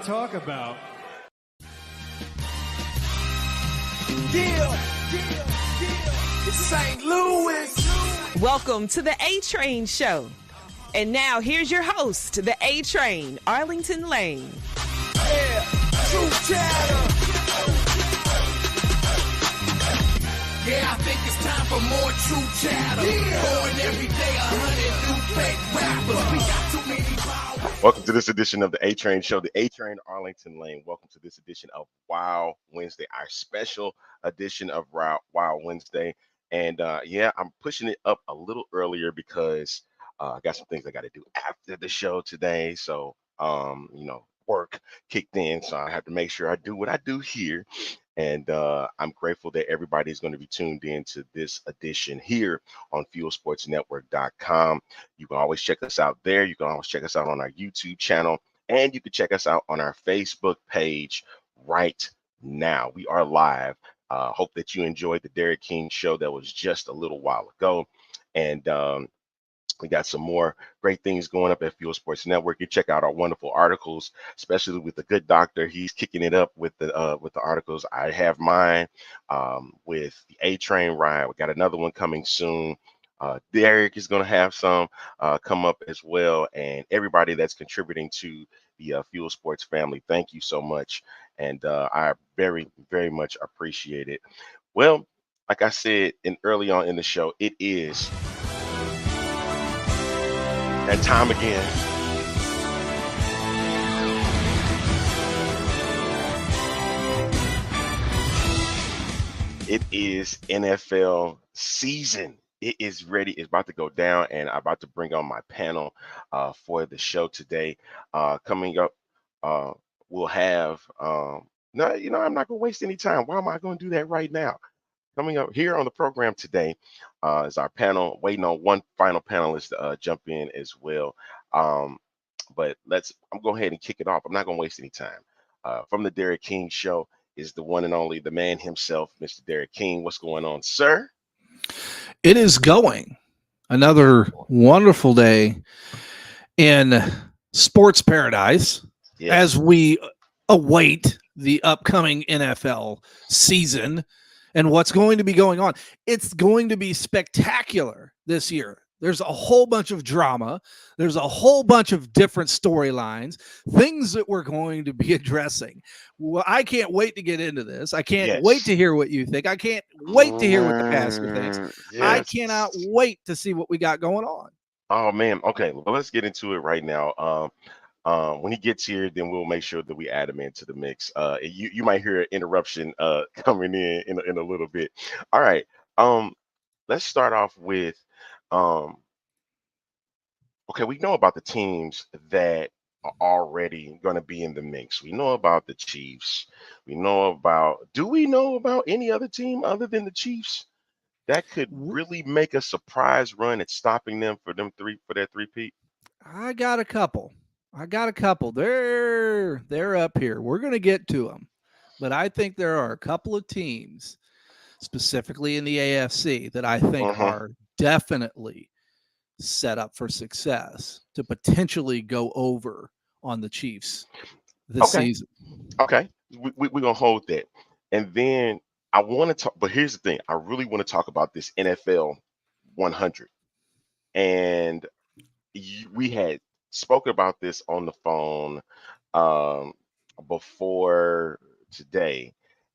talk about. It's St. Louis. Welcome to the A-Train Show. And now here's your host, the A-Train, Arlington Lane. Yeah, true chatter. Yeah, I think it's time for more true chatter. Born every day, 100 new fake rappers. We got too many power. Welcome to this edition of the A-Train Show, the A-Train Arlington Lane. Welcome to this edition of Wow Wednesday, our special edition of Wow Wednesday. And yeah, I'm pushing it up a little earlier because I got some things I got to do after the show today. So, work kicked in. So I have to make sure I do what I do here. And I'm grateful that everybody's going to be tuned in to this edition here on FuelSportsNetwork.com. You can always check us out there. You can always check us out on our YouTube channel. And you can check us out on our Facebook page right now. We are live. Hope that you enjoyed the Derek King show that was just a little while ago. And we got some more great things going up at Fuel Sports Network. You check out our wonderful articles, especially with the good doctor. He's kicking it up with the articles. I have mine with the A-Train ride. We got another one coming soon. Derek is going to have some come up as well. And everybody that's contributing to the Fuel Sports family, thank you so much. And I very, very much appreciate it. Well, like I said early on in the show, it is that time again. It is NFL season. It is ready. It's about to go down, and I'm about to bring on my panel for the show today. Coming up, we'll have no, I'm not gonna waste any time. Why am I gonna do that right now? Coming up here on the program today is our panel, waiting on one final panelist to jump in as well. But I'm going ahead and kick it off. I'm not going to waste any time. From the Derek King Show is the one and only, the man himself, Mr. Derek King. What's going on, sir? It is going. Another wonderful day in sports paradise as we await the upcoming NFL season and what's going to be going on. It's going to be spectacular this year. There's a whole bunch of drama. There's a whole bunch of different storylines, things that we're going to be addressing. Well, I can't wait to get into this. I can't wait to hear what you think. I can't wait to hear what the pastor thinks. I cannot wait to see what we got going on. Oh, man. Okay, well, let's get into it right now. When he gets here, then we'll make sure that we add him into the mix. You might hear an interruption coming in a little bit. All right. Let's start off with okay, we know about the teams that are already going to be in the mix. We know about the Chiefs. Do we know about any other team other than the Chiefs that could really make a surprise run at stopping them for their three-peat? I got a couple. They're up here. We're going to get to them. But I think there are a couple of teams, specifically in the AFC, that I think are definitely set up for success to potentially go over on the Chiefs this season. Okay. We're going to hold that. And then I want to talk, but here's the thing. I really want to talk about this NFL 100. And we had spoke about this on the phone before today,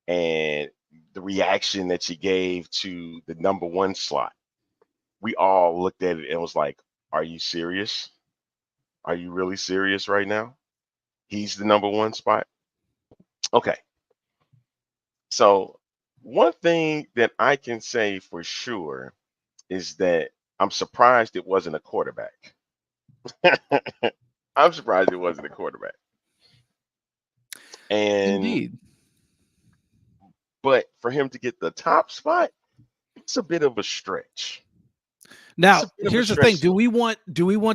and the reaction that she gave to the number one slot, we all looked at it and was like, are you serious? Are you really serious right now? He's the number one spot. Okay. So one thing that I can say for sure is that I'm surprised it wasn't a quarterback. I'm surprised it wasn't a quarterback. And indeed. But for him to get the top spot, it's a bit of a stretch. Now, here's the thing. Do we want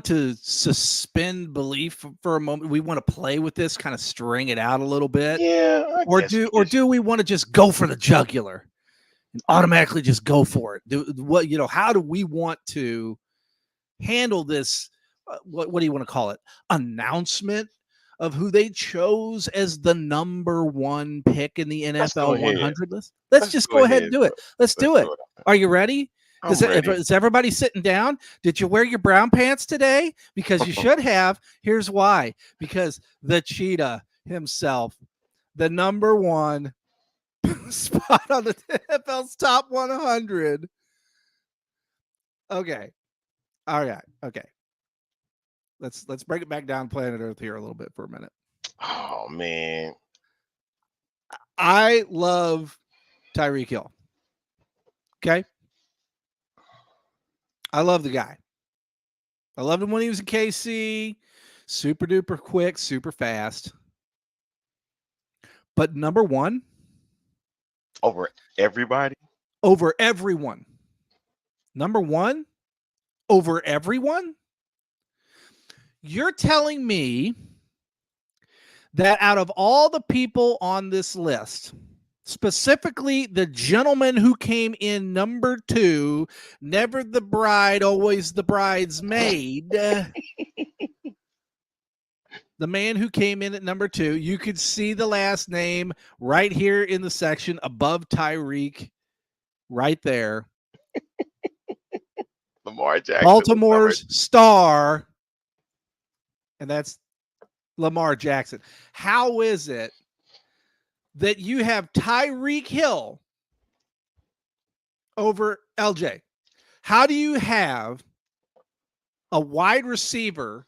to suspend belief for a moment? We want to play with this, kind of string it out a little bit? Yeah. Do we want to just go for the jugular and automatically just go for it? How do we want to handle this? What do you want to call it? Announcement of who they chose as the number 1 pick in the NFL 100 list? Let's just go ahead and do it. Let's do it. Are you ready? Is everybody sitting down? Did you wear your brown pants today? Because you should have. Here's why. Because the cheetah himself, the number 1 spot on the NFL's top 100. Okay. All right. Okay. Let's break it back down planet Earth here a little bit for a minute. Oh man. I love Tyreek Hill. Okay. I love the guy. I loved him when he was in KC. Super duper quick, super fast. But number 1 over everybody? Over everyone. Number 1 over everyone? You're telling me that out of all the people on this list, specifically the gentleman who came in number 2, never the bride, always the bridesmaid, the man who came in at number 2, you could see the last name right here in the section above Tyreek, right there. Lamar Jackson. Baltimore's star. And that's Lamar Jackson. How is it that you have Tyreek Hill over LJ? How do you have a wide receiver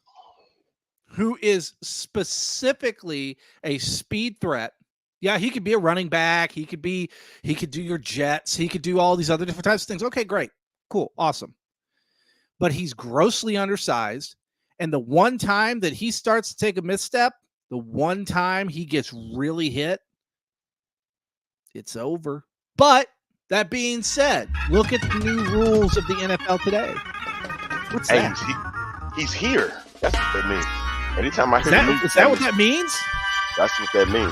who is specifically a speed threat? Yeah, he could be a running back. He could do your jets. He could do all these other different types of things. Okay, great. Cool. Awesome. But he's grossly undersized. And the one time that he starts to take a misstep, the one time he gets really hit, it's over. But that being said, look at the new rules of the NFL today. What's that? He's here. That's what that means. Anytime I hear is that what that means? That's what that means.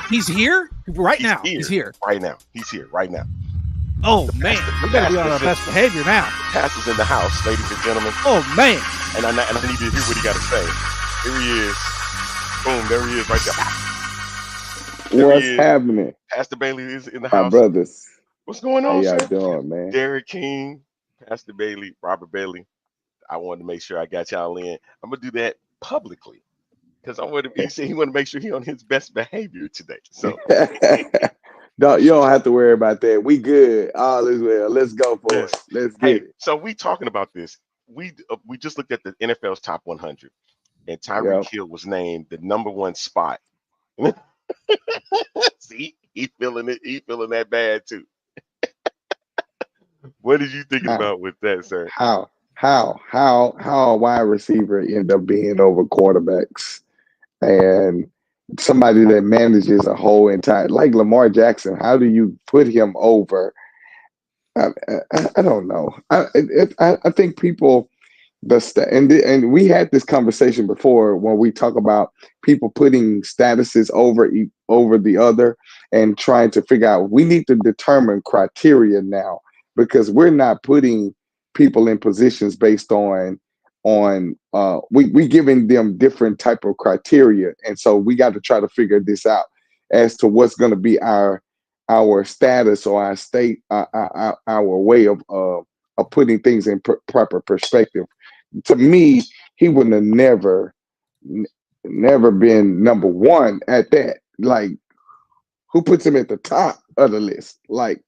He's here right now. He's here right now. He's here right now. Oh, man. We got to be on our best behavior now. The pastor's in the house, ladies and gentlemen. Oh, man. And I need to hear what he got to say. Here he is. Boom, there he is right there. What's happening? Pastor Bailey is in the house. My brothers. What's going on, How y'all sir? doing, man? Derek King, Pastor Bailey, Robert Bailey. I wanted to make sure I got y'all in. I'm going to do that publicly because he said he want to make sure he on his best behavior today. So you don't have to worry about that. We good. All is well. Let's go for it. Let's get it. So we talking about this. We just looked at the NFL's top 100, and Tyreek Hill was named the number 1 spot. See, he feeling it. He feeling that bad too. What did you think about with that, sir? How a wide receiver end up being over quarterbacks and somebody that manages a whole entire, like Lamar Jackson? How do you put him over? I don't know. I think people and we had this conversation before when we talk about people putting statuses over the other and trying to figure out. We need to determine criteria now because we're not putting people in positions based on we giving them different type of criteria, and so we got to try to figure this out as to what's going to be our status or our state, our way of putting things in proper perspective. To me, he wouldn't have never been number 1 at that. Like, who puts him at the top of the list? Like,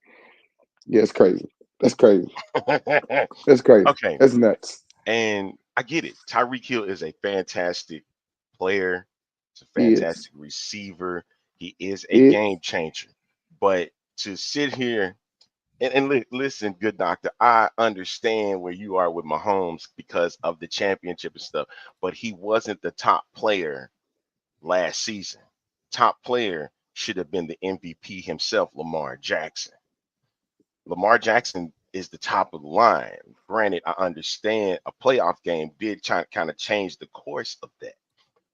yeah, it's crazy. That's crazy. That's crazy. Okay. That's nuts. And I get it. Tyreek Hill is a fantastic player. He's a fantastic receiver. He is a game changer. But to sit here and listen, good doctor, I understand where you are with Mahomes because of the championship and stuff, but he wasn't the top player last season. Top player should have been the MVP himself, Lamar Jackson. Lamar Jackson is the top of the line. Granted, I understand a playoff game did kind of change the course of that.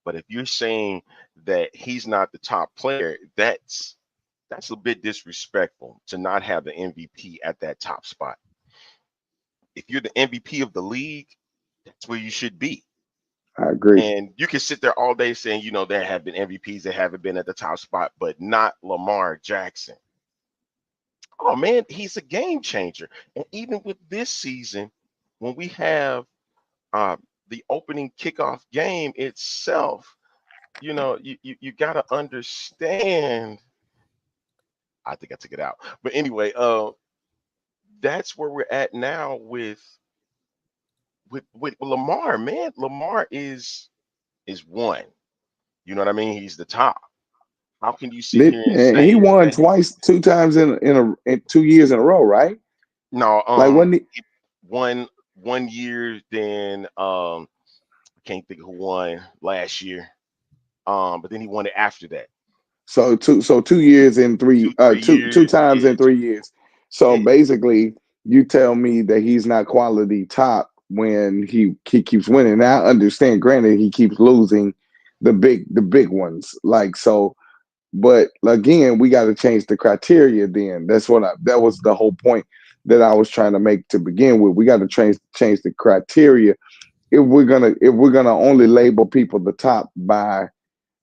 But if you're saying that he's not the top player, that's a bit disrespectful to not have the MVP at that top spot. If you're the MVP of the league, that's where you should be. I agree. And you can sit there all day saying, there have been MVPs that haven't been at the top spot, but not Lamar Jackson. Oh man, he's a game changer. And even with this season, when we have the opening kickoff game itself, you got to understand. I think I took it out, but anyway, that's where we're at now with Lamar. Man, Lamar is one. You know what I mean? He's the top. How can you sit here and say he won twice, 2 times in 2 years in a row, right? No, like when he won 1 year, then I can't think of who won last year. But then he won it after that. So 2 years in 3 two times in 3 years. So basically, you tell me that he's not quality top when he keeps winning. Now I understand, granted, he keeps losing the big ones. Like so, but again, we got to change the criteria then. That was the whole point that I was trying to make to begin with. We got to change the criteria if we're gonna only label people the top by.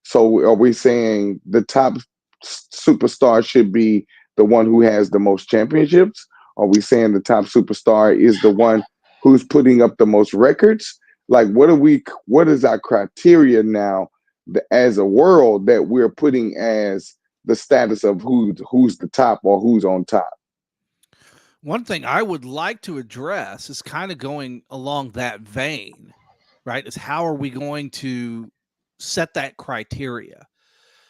So are we saying the top superstar should be the one who has the most championships? Are we saying the top superstar is the one who's putting up the most records? Like, what is our criteria now as a world that we're putting as the status of who's the top or who's on top? One thing I would like to address is kind of going along that vein, right? Is how are we going to set that criteria?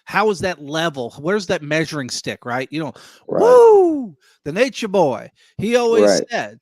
How is that level? Where's that measuring stick, right? Right. Woo, the nature boy. He always Right. said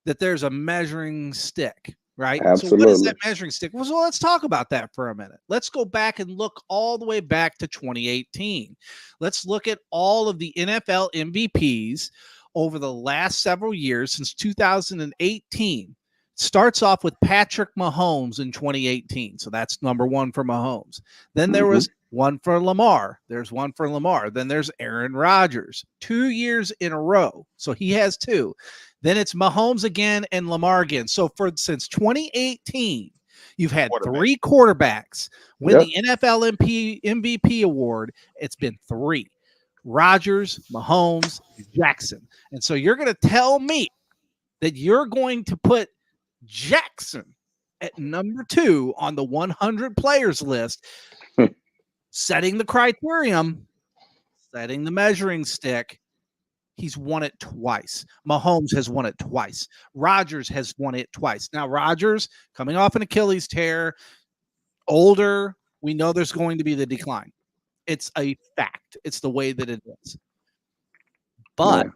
that there's a measuring stick, right? Absolutely. So what is that measuring stick? Well, so let's talk about that for a minute. Let's go back and look all the way back to 2018. Let's look at all of the NFL MVPs over the last several years since 2018. Starts off with Patrick Mahomes in 2018. So that's number one for Mahomes. Then there was one for Lamar. There's one for Lamar. Then there's Aaron Rodgers. 2 years in a row. So he has 2. Then it's Mahomes again and Lamar again. So since 2018, you've had 3 quarterbacks win the NFL MVP award. It's been 3. Rodgers, Mahomes, Jackson. And so you're going to tell me that you're going to put Jackson at number 2 on the 100 players list, setting the criterion, setting the measuring stick. He's won it twice. Mahomes has won it twice. Rodgers has won it twice. Now, Rodgers coming off an Achilles tear, older, we know there's going to be the decline. It's a fact. It's the way that it is. But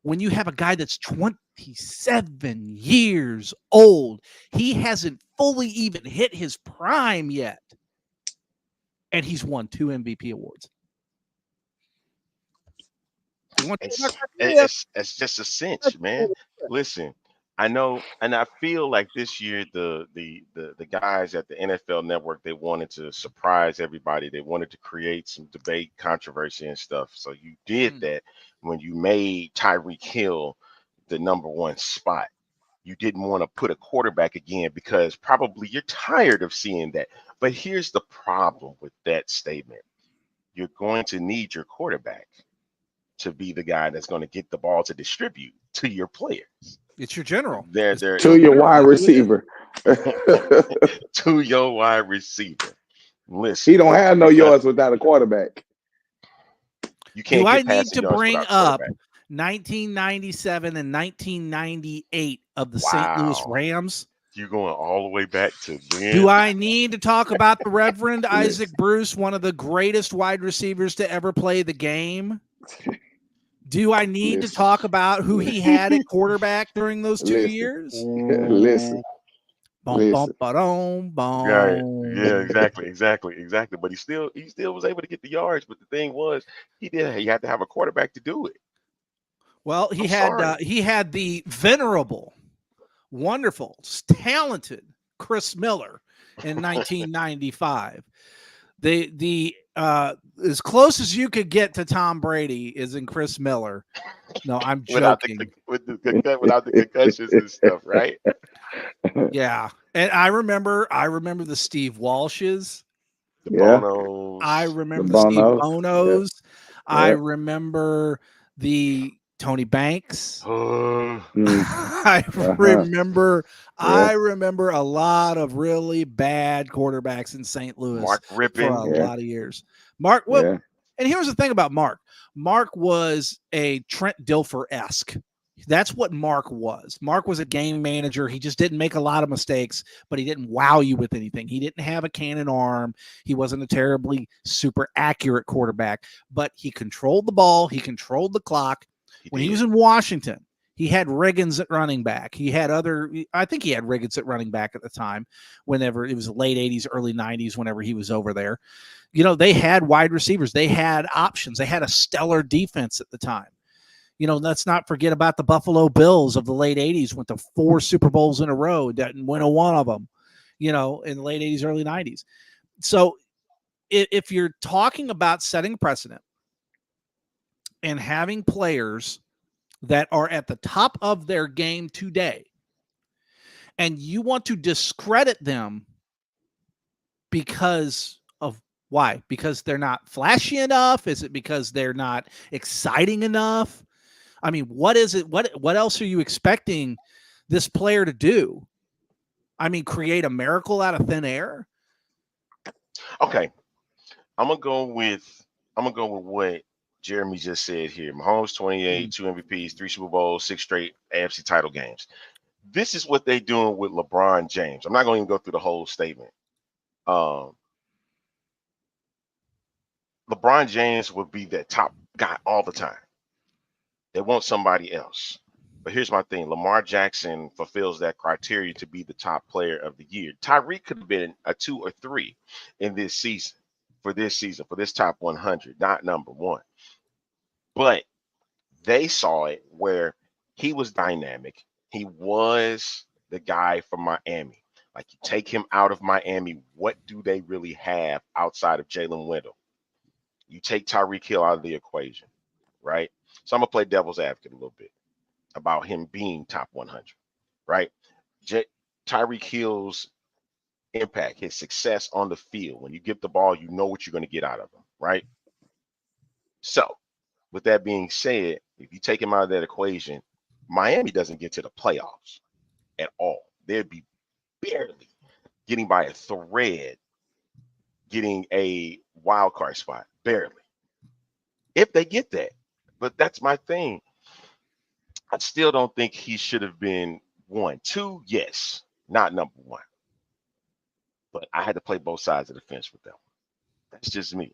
when you have a guy that's 27 years old, he hasn't fully even hit his prime yet. And he's won 2 MVP awards. It's just a cinch, man. Listen, I know, and I feel like this year the guys at the NFL Network, they wanted to surprise everybody. They wanted to create some debate, controversy, and stuff. So you did that when you made Tyreek Hill the number 1 spot. You didn't want to put a quarterback again because probably you're tired of seeing that. But here's the problem with that statement. You're going to need your quarterback to be the guy that's going to get the ball to distribute to your players. It's your general. To your wide receiver. To your wide receiver. Listen. He don't have no yards without a quarterback. You can't. Do I need to bring up 1997 and 1998 of the St. Louis Rams? You're going all the way back to then. Do I need to talk about the Reverend Isaac Bruce, one of the greatest wide receivers to ever play the game? Do I need to talk about who he had at quarterback during those 2 years? Listen. Yeah, exactly. But he still was able to get the yards. But the thing was, he had to have a quarterback to do it. Well, he had the venerable, wonderful, talented Chris Miller in 1995. The as close as you could get to Tom Brady is in Chris Miller. No, I'm joking. without the concussions and stuff, right? Yeah, and I remember the Steve Walshes. The Bonos. I remember the Steve Bonos. Yep. I remember the Tony Banks. I remember a lot of really bad quarterbacks in St. Louis Mark Rippon for a lot of years. Mark, and here's the thing about Mark. Mark was a Trent Dilfer-esque. That's what Mark was. Mark was a game manager. He just didn't make a lot of mistakes, but he didn't wow you with anything. He didn't have a cannon arm. He wasn't a terribly super accurate quarterback, but he controlled the ball. He controlled the clock. When he was in Washington, he had Riggins at running back. I think he had Riggins at running back at the time, whenever it was the late 80s, early 90s, whenever he was over there. They had wide receivers. They had options. They had a stellar defense at the time. Let's not forget about the Buffalo Bills of the late 80s, went to 4 Super Bowls in a row, didn't win one of them, in the late 80s, early 90s. So if you're talking about setting precedent and having players that are at the top of their game today, and you want to discredit them because of why? Because they're not flashy enough? Is it because they're not exciting enough? I mean, what is it? What else are you expecting this player to do? I mean, create a miracle out of thin air? Okay. I'm gonna go with what Jeremy just said here. Mahomes 28, 2 MVPs, 3 Super Bowls, 6 straight AFC title games. This is what they're doing with LeBron James. I'm not going to even go through the whole statement. LeBron James would be that top guy all the time. They want somebody else. But here's my thing. Lamar Jackson fulfills that criteria to be the top player of the year. Tyreek could have been a 2 or 3 in this season, for this top 100, not number 1. But they saw it where he was dynamic. He was the guy from Miami. Like, you take him out of Miami, what do they really have outside of Jalen Waddle? You take Tyreek Hill out of the equation, right? So I'm going to play devil's advocate a little bit about him being top 100, right? Tyreek Hill's impact, his success on the field. When you get the ball, you know what you're going to get out of him, right? So, with that being said, if you take him out of that equation, Miami doesn't get to the playoffs at all. They'd be barely getting by a thread, getting a wild card spot, barely. If they get that. But that's my thing. I still don't think he should have been 1. 2, yes, not number 1. But I had to play both sides of the fence with them. That's just me.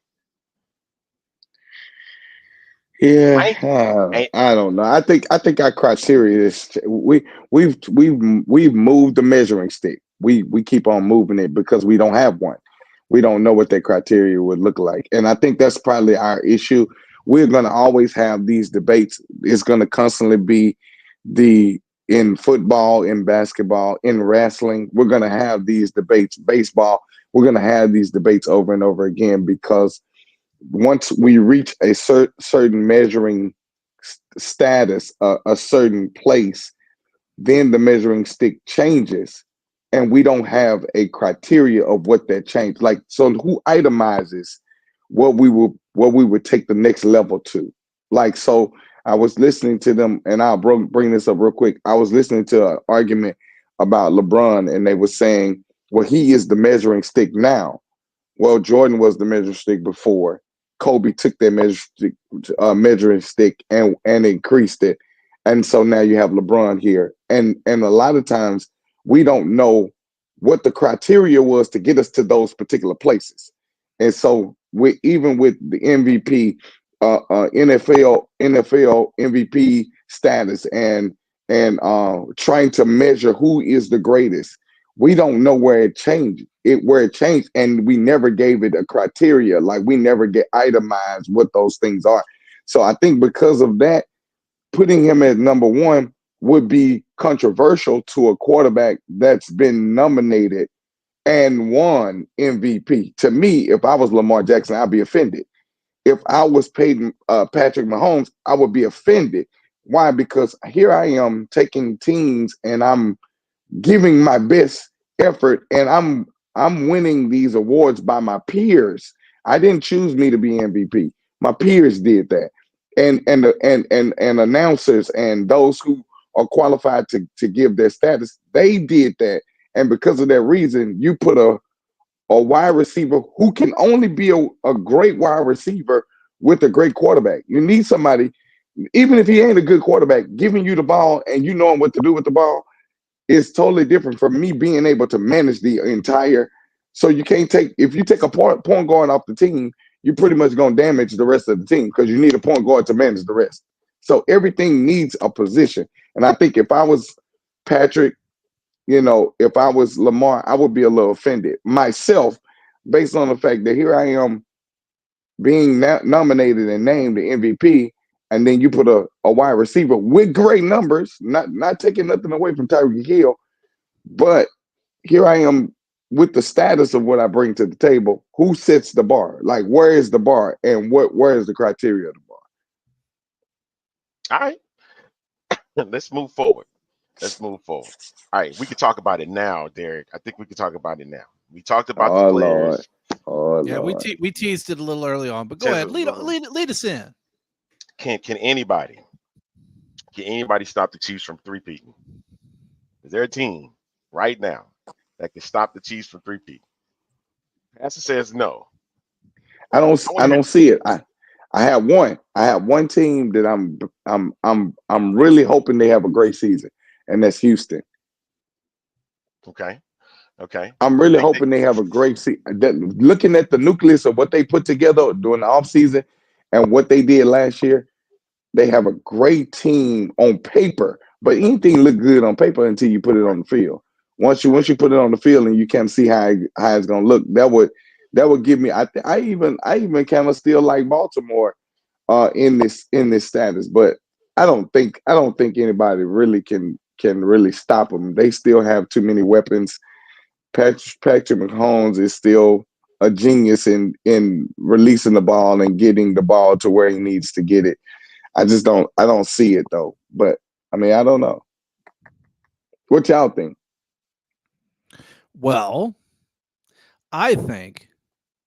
Yeah, I don't know. I think our criteria is we've moved the measuring stick. We keep on moving it because we don't have one. We don't know what that criteria would look like, and I think that's probably our issue. We're going to always have these debates. It's going to constantly be in football, in basketball, in wrestling. We're going to have these debates. Baseball, we're going to have these debates over and over again because once we reach a certain measuring status, a certain place, then the measuring stick changes, and we don't have a criteria of what that changed. Like, so who itemizes what we would take the next level to? Like, so I was listening to them, and I'll bring this up real quick. I was listening to an argument about LeBron, and they were saying, well, he is the measuring stick now. Well, Jordan was the measuring stick before. Kobe took that measuring stick and increased it. And so now you have LeBron here. And a lot of times we don't know what the criteria was to get us to those particular places. And so even with the MVP, NFL MVP status and trying to measure who is the greatest, we don't know where it changed, and we never gave it a criteria. Like, we never get itemized what those things are. So I think because of that, putting him at number 1 would be controversial to a quarterback that's been nominated and won MVP. To me, if I was Lamar Jackson, I'd be offended. If I was Patrick Mahomes, I would be offended. Why? Because here I am taking teams and I'm giving my best effort, and I'm winning these awards by my peers. I didn't choose me to be MVP. My peers did that, and announcers and those who are qualified to give their status, they did that. And because of that reason, you put a wide receiver who can only be a great wide receiver with a great quarterback. You need somebody, even if he ain't a good quarterback, giving you the ball and you knowing what to do with the ball is totally different from me being able to manage the entire. So you can't if you take a point guard off the team, you're pretty much going to damage the rest of the team because you need a point guard to manage the rest. So everything needs a position. And I think if I was Patrick, if I was Lamar, I would be a little offended myself based on the fact that here I am being nominated and named the MVP, and then you put a wide receiver with great numbers, not taking nothing away from Tyreek Hill, but here I am with the status of what I bring to the table. Who sets the bar? Like, where is the bar, and where is the criteria of the bar? All right, let's move forward. All right, we can talk about it now, Derek. I think we can talk about it now. We talked about the players. Lord. Yeah, we teased it a little early on, but go ahead, lead us in. Can anybody stop the Chiefs from three-peating? Is there a team right now that can stop the Chiefs from three-peating? Pastor says no. I don't see it. I have one team that I'm really hoping they have a great season, and that's Houston. Okay. I'm really hoping they have a great season. Looking at the nucleus of what they put together during the offseason and what they did last year, they have a great team on paper. But anything look good on paper until you put it on the field. Once you put it on the field and you can see how it's gonna look, that would give me. I even kind of still like Baltimore in this status, but I don't think anybody really can really stop them. They still have too many weapons. Patrick Mahomes is still a genius in releasing the ball and getting the ball to where he needs to get it. I don't see it though. But I mean, I don't know. What y'all think? Well, I think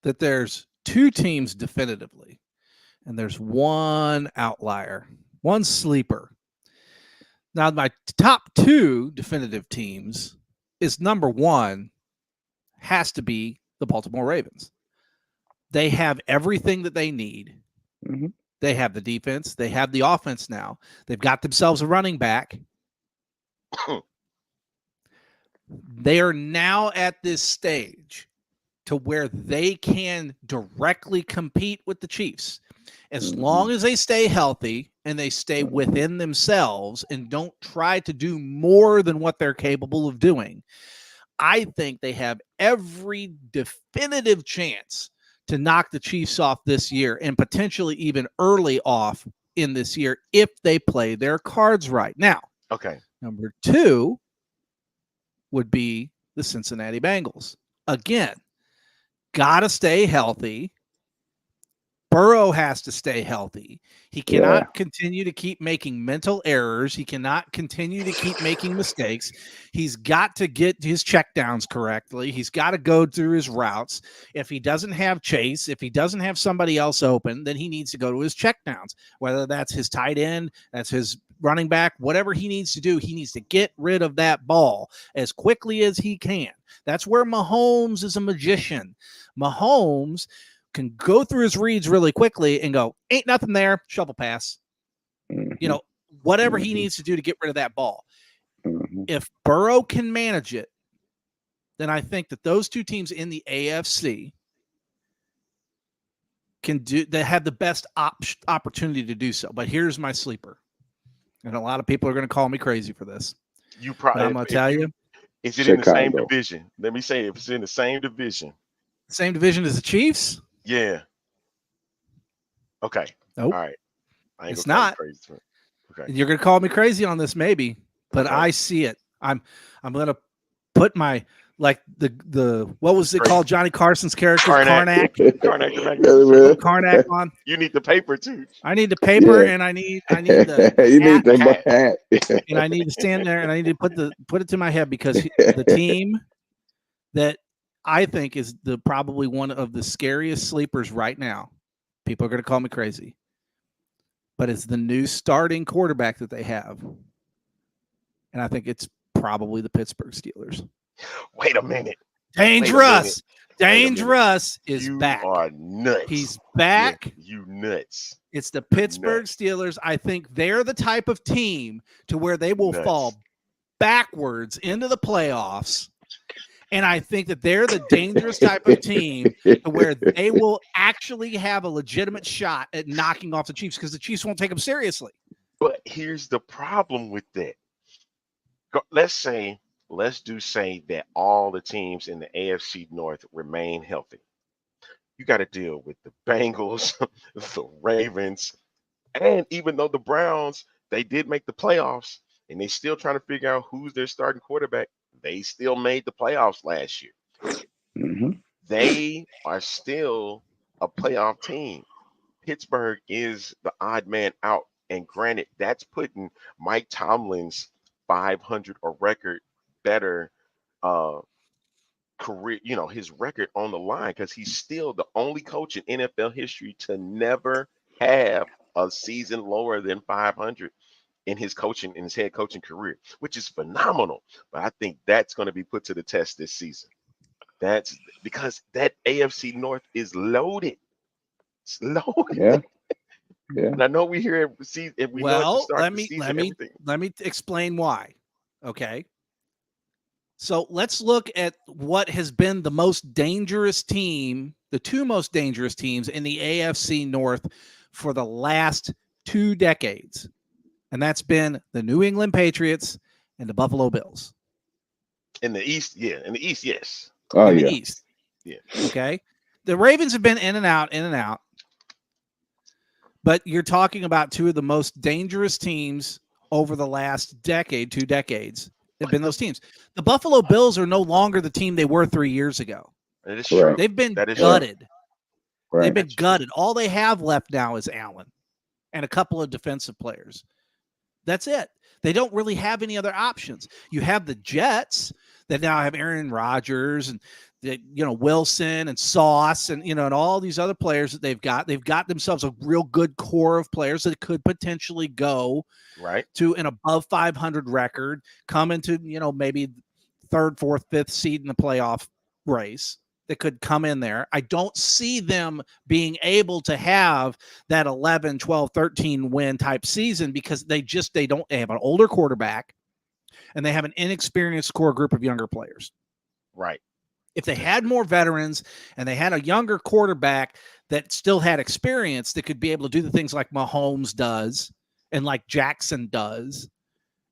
that there's two teams definitively, and there's one outlier, one sleeper. Now, my top two definitive teams is number one has to be the Baltimore Ravens. They have everything that they need. Mm-hmm. They have the defense. They have the offense now. They've got themselves a running back. They are now at this stage to where they can directly compete with the Chiefs. As long as they stay healthy and they stay within themselves and don't try to do more than what they're capable of doing, I think they have every definitive chance to knock the Chiefs off this year and potentially even early off in this year if they play their cards right. Now, okay. Number two would be the Cincinnati Bengals. Again, got to stay healthy. Burrow has to stay healthy. He cannot continue to keep making mental errors. He cannot continue to keep making mistakes. He's got to get his checkdowns correctly. He's got to go through his routes. If he doesn't have Chase, if he doesn't have somebody else open, then he needs to go to his checkdowns, whether that's his tight end, that's his running back, whatever he needs to do. He needs to get rid of that ball as quickly as he can. That's where Mahomes is a magician. Mahomes can go through his reads really quickly and go, ain't nothing there, shovel pass. You know, whatever he needs to do to get rid of that ball. If Burrow can manage it, then I think that those two teams in the AFC can do, they have the best opportunity to do so. But here's my sleeper. And a lot of people are going to call me crazy for this. You probably, I'm going to tell you. Is it in the same division? Let me say, if it's in the same division. Same division as the Chiefs? Yeah. Okay. Nope. All right. It's not. Crazy. Okay. You're going to call me crazy on this, maybe, but okay. I see it. I'm going to put my like the what was it called? Johnny Carson's character, Karnak. Karnak. Karnak on. You need the paper too. I need the paper, and I need the you need the hat. and I need to stand there, and I need to put it to my head because the team that I think is probably one of the scariest sleepers right now. People are going to call me crazy, but it's the new starting quarterback that they have, and I think it's probably the Pittsburgh Steelers. Wait a minute. Dangerous is you back. You are nuts. He's back. Yeah, you nuts. It's the Pittsburgh Steelers. I think they're the type of team to where they will fall backwards into the playoffs. And I think that they're the dangerous type of team to where they will actually have a legitimate shot at knocking off the Chiefs because the Chiefs won't take them seriously. But here's the problem with that. Let's say that all the teams in the AFC North remain healthy. You got to deal with the Bengals, the Ravens, and even though the Browns, they did make the playoffs and they still trying to figure out who's their starting quarterback. They still made the playoffs last year. Mm-hmm. They are still a playoff team. Pittsburgh is the odd man out. And granted, that's putting Mike Tomlin's 500 or record better career, his record on the line because he's still the only coach in NFL history to never have a season lower than 500 in his head coaching career, which is phenomenal. But I think that's going to be put to the test this season. That's because that AFC North is loaded. It's loaded. Yeah. Yeah. And I know we hear it. Let me explain why. Okay. So let's look at what has been the most dangerous team, the two most dangerous teams in the AFC North for the last 2 decades. And that's been the New England Patriots and the Buffalo Bills. In the East, yeah. In the East, yes. Oh, in yeah. the East. Yeah. Okay. The Ravens have been in and out. But you're talking about two of the most dangerous teams over the last 2 decades. Have been those teams. The Buffalo Bills are no longer the team they were 3 years ago. That is true. They've been gutted. Right. They've been gutted. All they have left now is Allen and a couple of defensive players. That's it. They don't really have any other options. You have the Jets that now have Aaron Rodgers and Wilson and Sauce and and all these other players that they've got. They've got themselves a real good core of players that could potentially go to an above 500 record, come into maybe 3rd, 4th, 5th seed in the playoff race. That could come in there. I don't see them being able to have that 11, 12, 13 win type season because they have an older quarterback and they have an inexperienced core group of younger players. Right. If they had more veterans and they had a younger quarterback that still had experience that could be able to do the things like Mahomes does and like Jackson does,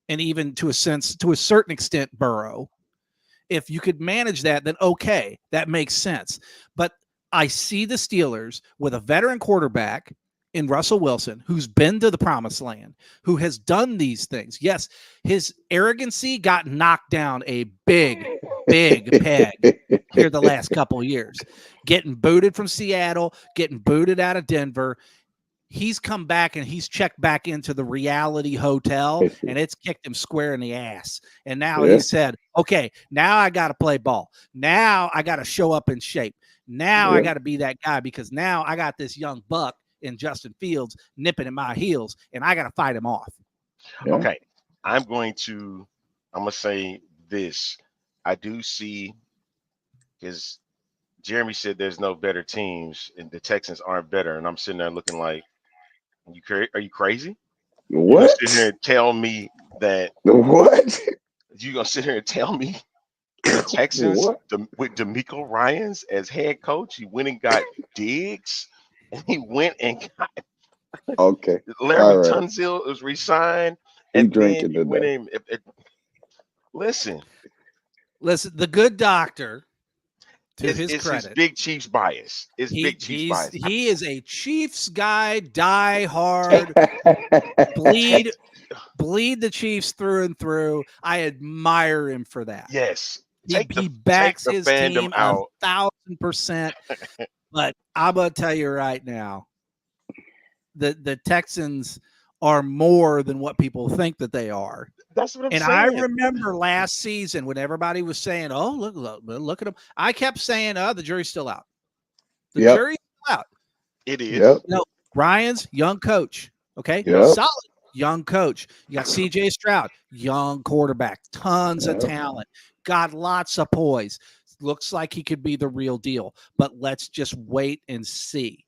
and even to a certain extent, Burrow, if you could manage that, then okay, that makes sense. But I see the Steelers with a veteran quarterback in Russell Wilson, who's been to the promised land, who has done these things. Yes, his arrogancy got knocked down a big peg here the last couple of years. Getting booted from Seattle, getting booted out of Denver. He's come back and he's checked back into the reality hotel and it's kicked him square in the ass. And now he said, okay, now I got to play ball. Now I got to show up in shape. Now I got to be that guy because now I got this young buck in Justin Fields nipping at my heels and I got to fight him off. Yeah. Okay. I'm going to say this. I do see because Jeremy said there's no better teams and the Texans aren't better. And I'm sitting there looking like, are you crazy? What? You sit here and tell me that? What? You gonna sit here and tell me the Texans with DeMeco Ryans as head coach? He went and got Diggs, and he went and got Larry Tunsil was resigned, and then he went in. Listen, the good doctor. To his credit, his big Chiefs bias. Big Chiefs bias. He is a Chiefs guy, die hard, bleed the Chiefs through and through. I admire him for that. Yes, He backs the his fandom team out. 1,000%. But I'm gonna tell you right now, the Texans are more than what people think that they are. That's what I'm and saying. I remember last season when everybody was saying, "Oh, look at them." I kept saying, the jury's still out. The jury's still out. It is. Yep. You know, Ryan's young coach. Okay. Yep. Solid young coach. You got CJ Stroud, young quarterback, tons of talent, got lots of poise. Looks like he could be the real deal, but let's just wait and see.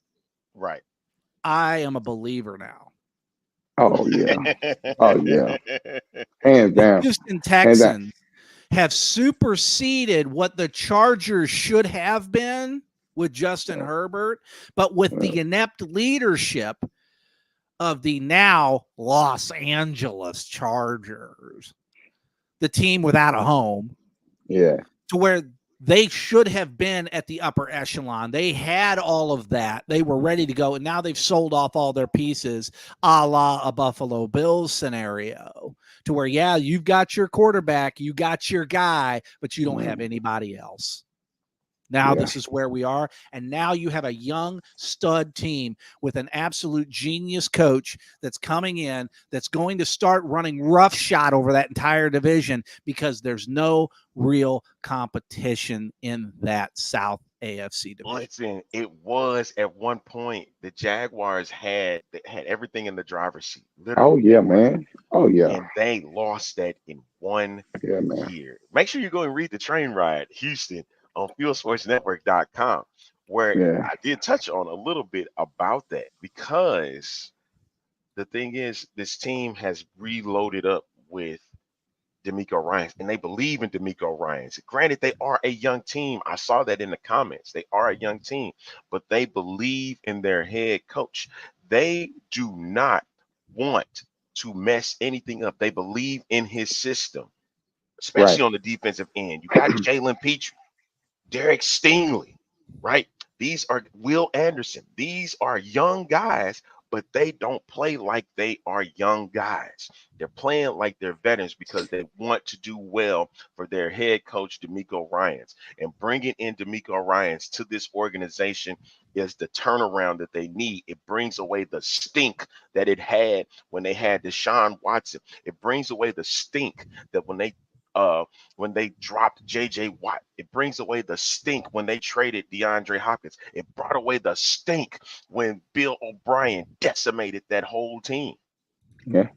Right. I am a believer now. Oh yeah. Oh yeah. Hands down. Houston Texans have superseded what the Chargers should have been with Justin Herbert, but with the inept leadership of the now Los Angeles Chargers, the team without a home. Yeah. To where they should have been at the upper echelon. They had all of that. They were ready to go, and now they've sold off all their pieces, a la a Buffalo Bills scenario, to where, you've got your quarterback, you got your guy, but you don't have anybody else. Now this is where we are, and now you have a young stud team with an absolute genius coach that's coming in, that's going to start running roughshod over that entire division because there's no real competition in that South AFC division. Listen, it was at one point the Jaguars had everything in the driver's seat. Literally. Oh yeah, man. Oh yeah. And they lost that in 1 year. Make sure you go and read the train ride, Houston, on FieldSportsNetwork.com, where I did touch on a little bit about that, because the thing is, this team has reloaded up with DeMeco Ryans, and they believe in DeMeco Ryans. Granted, they are a young team. I saw that in the comments. They are a young team, but they believe in their head coach. They do not want to mess anything up. They believe in his system, especially on the defensive end. You got Jalen Petrie, Derek Stingley, right? These are Will Anderson. These are young guys, but they don't play like they are young guys. They're playing like they're veterans because they want to do well for their head coach, DeMeco Ryans. And bringing in DeMeco Ryans to this organization is the turnaround that they need. It brings away the stink that it had when they had Deshaun Watson. It brings away the stink that when they dropped J.J. Watt. It brings away the stink when they traded DeAndre Hopkins. It brought away the stink when Bill O'Brien decimated that whole team. Yeah.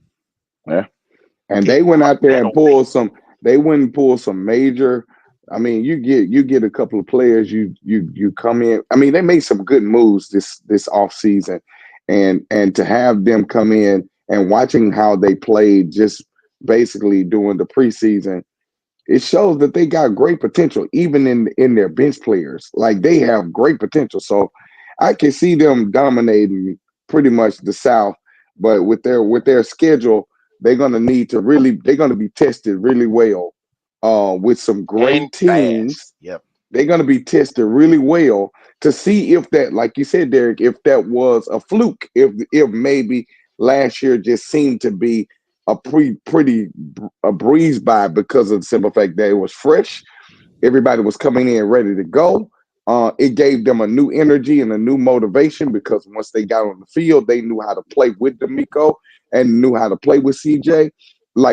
And they went out there and pulled some. They went and pulled some major. I mean, you get a couple of players. You come in. I mean, they made some good moves this off season, and to have them come in and watching how they played just basically during the preseason, it shows that they got great potential, even in their bench players. Like, they have great potential. So I can see them dominating pretty much the South, but with their schedule, they're gonna be tested really well with some great teams. Yep. They're gonna be tested really well to see if that, like you said, Derek, if that was a fluke, if maybe last year just seemed to be a breeze by because of the simple fact that it was fresh. Everybody was coming in ready to go. It gave them a new energy and a new motivation, because once they got on the field, they knew how to play with DeMeco and knew how to play with CJ.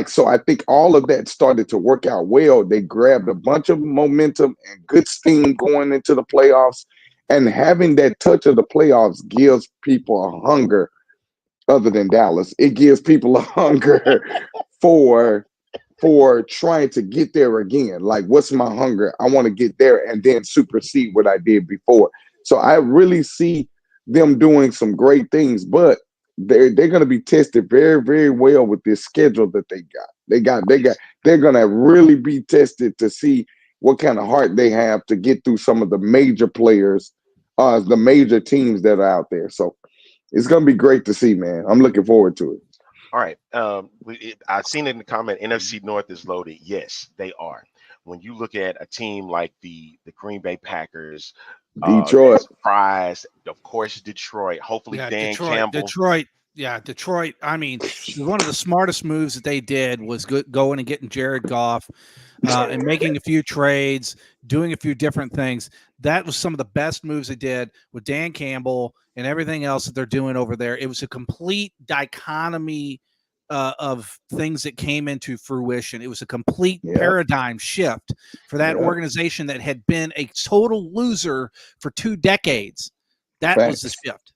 So I think all of that started to work out well. They grabbed a bunch of momentum and good steam going into the playoffs, and having that touch of the playoffs gives people a hunger. Other than Dallas, it gives people a hunger for trying to get there again. Like, what's my hunger? I want to get there and then supersede what I did before. So I really see them doing some great things, but they're going to be tested very, very well with this schedule that they got. They're going to really be tested to see what kind of heart they have to get through some of the major players, the major teams that are out there. So it's going to be great to see, man. I'm looking forward to it. All right. I've seen it in the comment, NFC North is loaded. Yes, they are. When you look at a team like the Green Bay Packers, Detroit, surprise, of course, Detroit. Hopefully, Dan Campbell. Detroit Yeah, Detroit. I mean, one of the smartest moves that they did was going and getting Jared Goff and making a few trades, doing a few different things. That was some of the best moves they did with Dan Campbell and everything else that they're doing over there. It was a complete dichotomy of things that came into fruition. It was a complete paradigm shift for that organization that had been a total loser for 2 decades. That was the shift.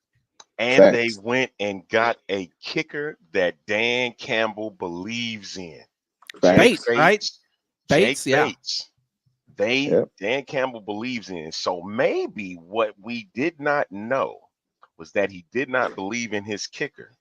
And they went and got a kicker that Dan Campbell believes in. Bates, right? Bates. Dan Campbell believes in. So maybe what we did not know was that he did not believe in his kicker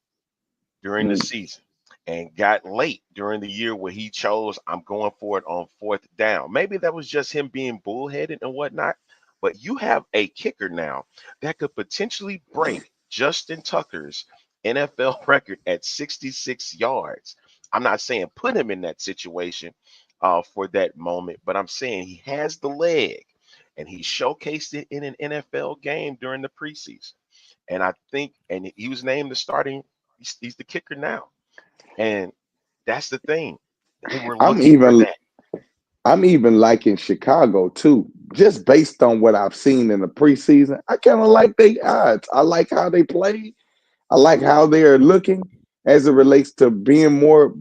during the season and got late during the year where he chose, I'm going for it on 4th down. Maybe that was just him being bullheaded and whatnot. But you have a kicker now that could potentially break Justin Tucker's NFL record at 66 yards. I'm not saying put him in that situation for that moment, but I'm saying he has the leg, and he showcased it in an NFL game during the preseason. And I think, and he was named the starting, he's the kicker now. And that's the thing. They were looking for that. I'm even liking Chicago too, just based on what I've seen in the preseason. I kind of like their odds. I like how they play. I like how they are looking as it relates to being more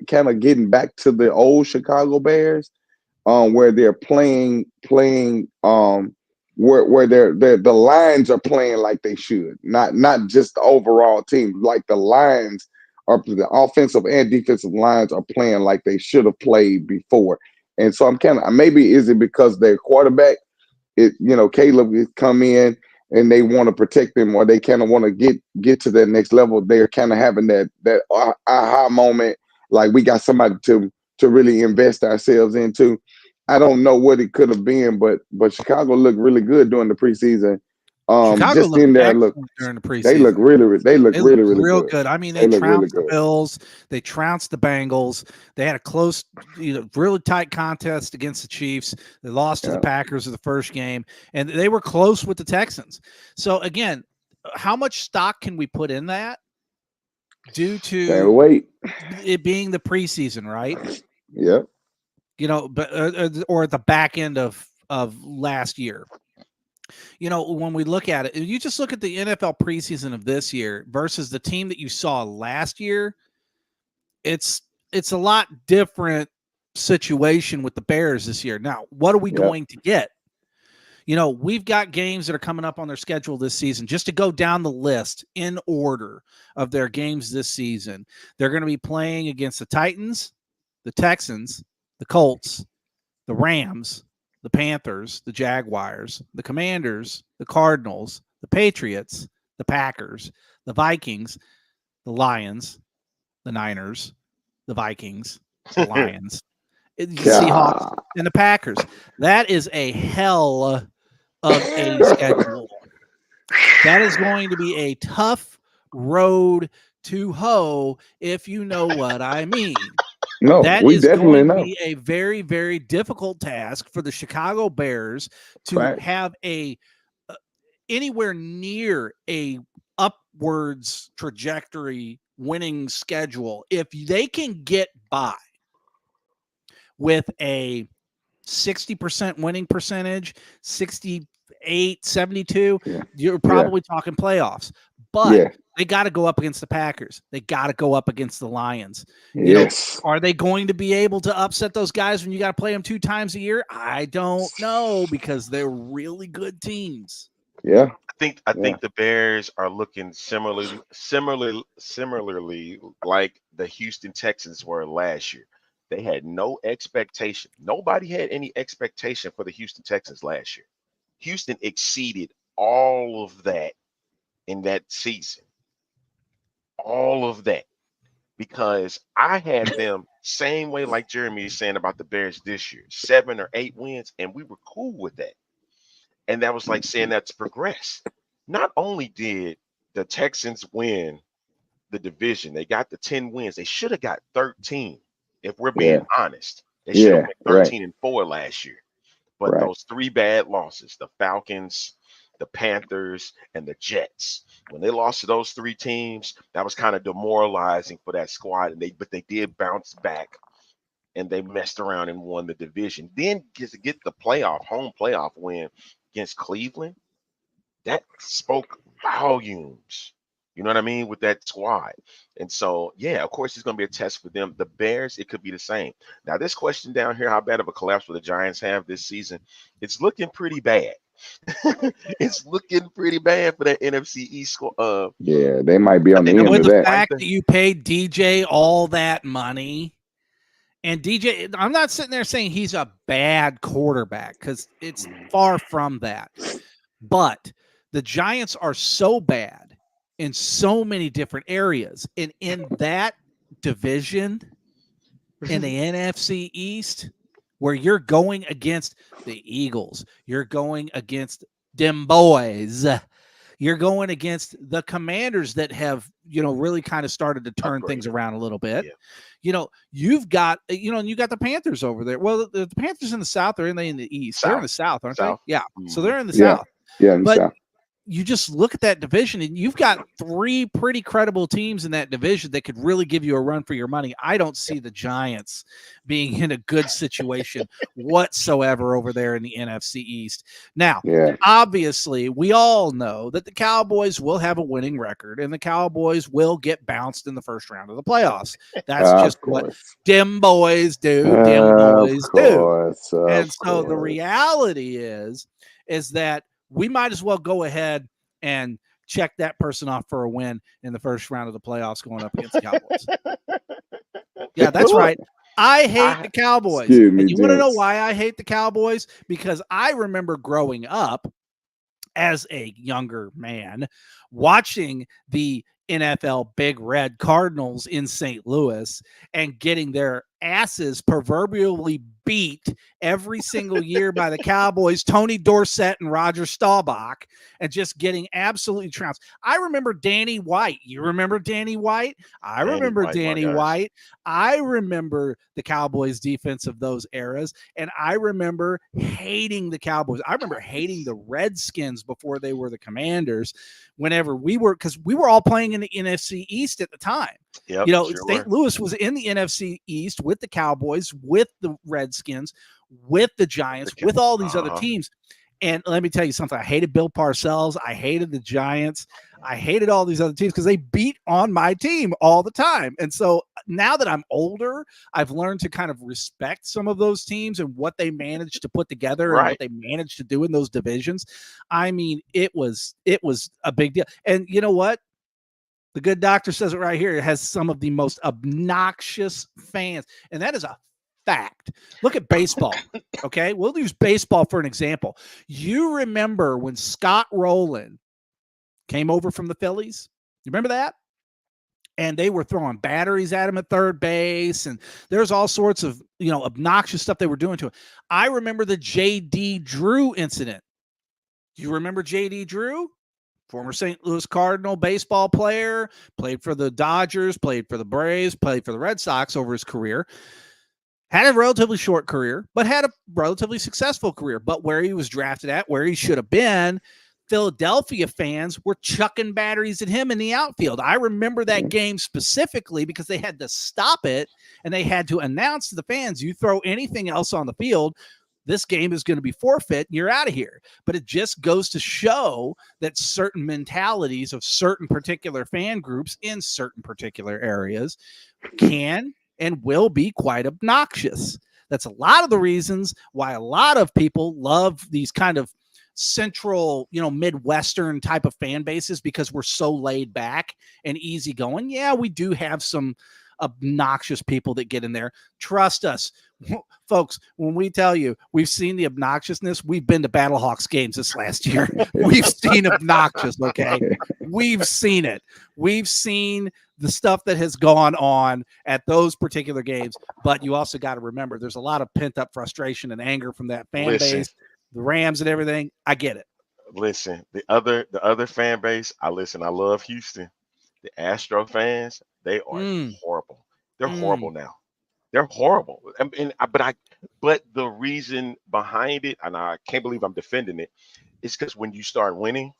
kind of getting back to the old Chicago Bears, where they're playing, where the lines are playing like they should, not just the overall team, like the lines are, the offensive and defensive lines are playing like they should have played before. And so I'm kind of, maybe is it because their quarterback, Caleb has come in and they want to protect him, or they kind of want to get to that next level. They're kind of having that aha moment, like we got somebody to really invest ourselves into. I don't know what it could have been, but Chicago looked really good during the preseason. Chicago just in there, look during the preseason. They look really real good. I mean, they trounced the Bills, they trounced the Bengals. They had a close, really tight contest against the Chiefs. They lost to the Packers in the first game, and they were close with the Texans. So again, how much stock can we put in that due to it being the preseason, right? Yep. But or at the back end of last year. When we look at it, you just look at the NFL preseason of this year versus the team that you saw last year. It's a lot different situation with the Bears this year. Now, what are we going to get? We've got games that are coming up on their schedule this season. Just to go down the list in order of their games this season, they're going to be playing against the Titans, the Texans, the Colts, the Rams, the Panthers, the Jaguars, the Commanders, the Cardinals, the Patriots, the Packers, the Vikings, the Lions, the Niners, the Vikings, the Lions, the Seahawks, and the Packers. That is a hell of a schedule. That is going to be a tough road to hoe, if you know what I mean. No, that we is definitely going to know. be a very, very difficult task for the Chicago Bears to have a anywhere near a upwards trajectory winning schedule. If they can get by with a 60% winning percentage, 68, 72, you're probably talking playoffs. But they got to go up against the Packers. They got to go up against the Lions. Are they going to be able to upset those guys when you got to play them 2 times a year? I don't know, because they're really good teams. Yeah. I think the Bears are looking similarly like the Houston Texans were last year. They had no expectation. Nobody had any expectation for the Houston Texans last year. Houston exceeded all of that in that season. All of that. Because I had them same way like Jeremy is saying about the Bears this year, 7 or 8 wins, and we were cool with that. And that was like saying that's progress. Not only did the Texans win the division, they got the 10 wins. They should have got 13, if we're being honest. They should have went 13-4 last year. But those 3 bad losses, the Falcons, the Panthers, and the Jets. When they lost to those three teams, that was kind of demoralizing for that squad. But they did bounce back, and they messed around and won the division. Then get the home playoff win against Cleveland. That spoke volumes. You know what I mean? With that squad. And so, yeah, of course, it's going to be a test for them. The Bears, it could be the same. Now, this question down here, how bad of a collapse will the Giants have this season? It's looking pretty bad. It's looking pretty bad for that NFC East. Yeah, they might be on the end with of the that. fact that you paid DJ all that money. And DJ, I'm not sitting there saying he's a bad quarterback because it's far from that. But the Giants are so bad in so many different areas. And in that division, in the NFC East, where you're going against the Eagles, you're going against them boys, you're going against the Commanders that have, really kind of started to turn things around a little bit. Yeah. You've got, and you got the Panthers over there. Well, the Panthers in the South, are they in the East? They're in the South, aren't they? Yeah. So they're in the South. Yeah, in the South. You just look at that division and you've got three pretty credible teams in that division that could really give you a run for your money. I don't see the Giants being in a good situation whatsoever over there in the NFC East. Now, obviously, we all know that the Cowboys will have a winning record and the Cowboys will get bounced in the first round of the playoffs. That's just what them boys do. Them boys do. And so the reality is that we might as well go ahead and check that person off for a win in the first round of the playoffs going up against the Cowboys. Yeah, that's right. I hate the Cowboys. And you want to know why I hate the Cowboys? Because I remember growing up as a younger man watching the NFL Big Red Cardinals in St. Louis and getting their asses proverbially beat every single year by the Cowboys, Tony Dorsett and Roger Staubach, and just getting absolutely trounced. I remember Danny White. You remember Danny White? I remember Danny White. I remember the Cowboys defense of those eras, and I remember hating the Cowboys. I remember hating the Redskins before they were the Commanders whenever because we were all playing in the NFC East at the time. Yep, St. Louis was in the NFC East with the Cowboys, with the Redskins, with the Giants, with all these other teams. And let me tell you something. I hated Bill Parcells. I hated the Giants. I hated all these other teams because they beat on my team all the time. And so now that I'm older, I've learned to kind of respect some of those teams and what they managed to put together and what they managed to do in those divisions. I mean, it was a big deal. And you know what? The good doctor says it right here. It has some of the most obnoxious fans. And that is a fact. Look at baseball. Okay. We'll use baseball for an example. You remember when Scott Rowland came over from the Phillies? You remember that? And they were throwing batteries at him at third base. And there's all sorts of, obnoxious stuff they were doing to him. I remember the J.D. Drew incident. Do you remember J.D. Drew? Former St. Louis Cardinal baseball player, played for the Dodgers, played for the Braves, played for the Red Sox over his career. Had a relatively short career, but had a relatively successful career. But where he was drafted at, where he should have been, Philadelphia fans were chucking batteries at him in the outfield. I remember that game specifically because they had to stop it and they had to announce to the fans, you throw anything else on the field, this game is going to be forfeit and you're out of here. But it just goes to show that certain mentalities of certain particular fan groups in certain particular areas can and will be quite obnoxious. That's a lot of the reasons why a lot of people love these kind of central, Midwestern type of fan bases, because we're so laid back and easygoing. Yeah, we do have some obnoxious people that get in there. Trust us, folks, when we tell you we've seen the obnoxiousness, we've been to Battlehawks games this last year. We've seen obnoxious, okay? We've seen it. We've seen the stuff that has gone on at those particular games. But you also got to remember there's a lot of pent-up frustration and anger from that fan base, the Rams and everything. I get it. Listen, the other fan base, I love Houston. The Astro fans, they are horrible. They're horrible now. They're horrible. But the reason behind it, and I can't believe I'm defending it, It's because when you start winning,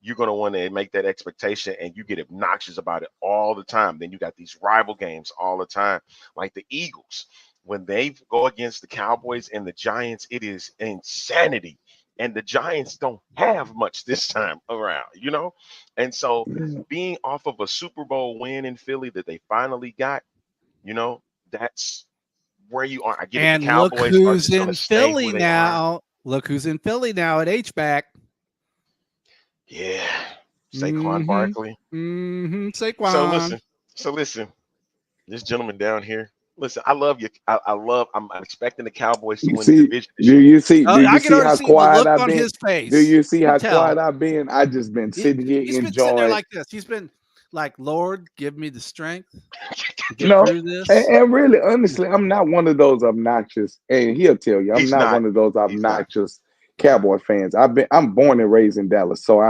you're going to want to make that expectation and you get obnoxious about it all the time. Then you got these rival games all the time, like the Eagles. When they go against the Cowboys and the Giants, it is insanity. And the Giants don't have much this time around, you know? And so being off of a Super Bowl win in Philly that they finally got, you know, that's where you are. I get and it. The Cowboys look who's are just in Philly where they now. are. Look who's in Philly now at H-back. Yeah. Saquon Barkley. Saquon. So listen, this gentleman down here. Listen, I love you. I'm expecting the Cowboys to win the division this year. Do you see how quiet I've been? His face. Do you see how tell. quiet I've been? I just been sitting here He's enjoying. Been sitting there like this. He's been like, Lord, give me the strength to get through this. And really, honestly, I'm not one of those obnoxious. And he'll tell you, I'm not one of those obnoxious Cowboy fans. I'm born and raised in Dallas, so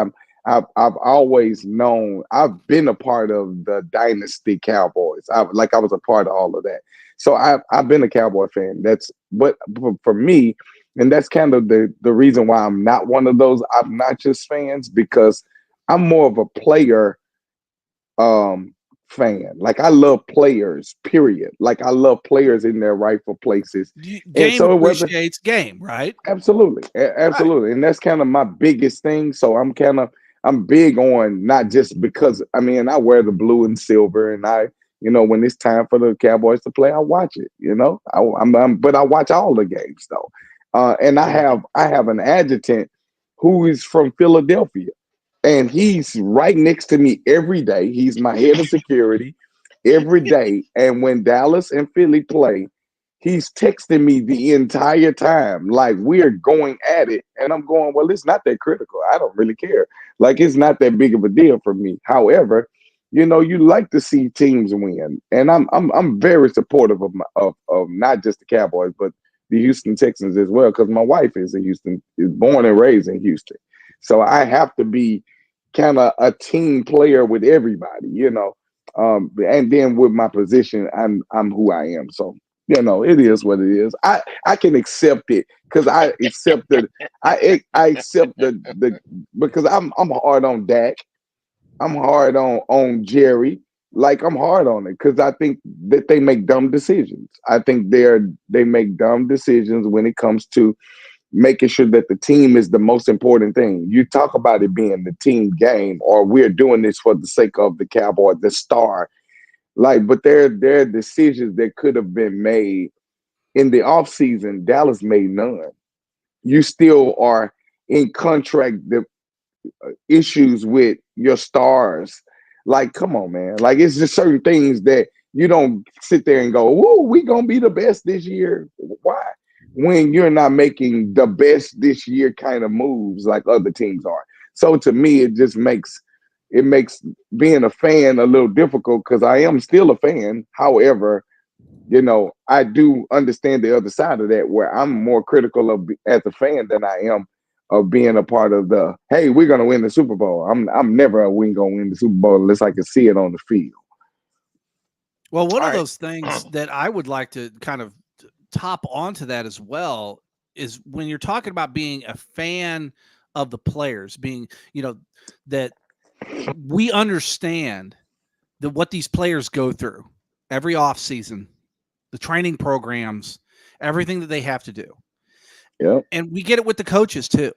I've always known. I've been a part of the dynasty Cowboys. I was a part of all of that. So I've been a Cowboy fan. But for me, and that's kind of the reason why I'm not one of those obnoxious fans, because I'm more of a player fan. Like, I love players, period. Like, I love players in their rightful places. Game appreciates game, right? Absolutely. Right. And that's kind of my biggest thing. So I'm big on, not just because, I wear the blue and silver, and when it's time for the Cowboys to play, I watch it, but I watch all the games though. And I have an adjutant who is from Philadelphia, and he's right next to me every day. He's my head of security every day. And when Dallas and Philly play, he's texting me the entire time, like we're going at it. And I'm going, well, it's not that critical. I don't really care. Like, it's not that big of a deal for me. However, you like to see teams win. And I'm very supportive of not just the Cowboys, but the Houston Texans as well, because my wife is born and raised in Houston. So I have to be kind of a team player with everybody, and then with my position, I'm who I am. So, it is what it is. I can accept it because I accept I accept the because I'm hard on Dak. I'm hard on Jerry. Like, I'm hard on it because I think that they make dumb decisions. I think they make dumb decisions when it comes to making sure that the team is the most important thing. You talk about it being the team game, or we're doing this for the sake of the Cowboy, the star. Like, but there are decisions that could have been made in the offseason. Dallas made none. You still are in contract issues with your stars. Like, come on, man. Like, it's just certain things that you don't sit there and go, "Whoa, we gonna be the best this year." Why? When you're not making the best this year kind of moves like other teams are. So to me, it just makes being a fan a little difficult, because I am still a fan. However, I do understand the other side of that, where I'm more critical of as a fan than I am of being a part of the, hey, we're gonna win the Super Bowl. I'm never gonna win the Super Bowl unless I can see it on the field. Well, one of those things that I would like to kind of top onto that as well is when you're talking about being a fan of the players, being, that we understand that what these players go through every offseason, the training programs, everything that they have to do. Yeah. And we get it with the coaches too.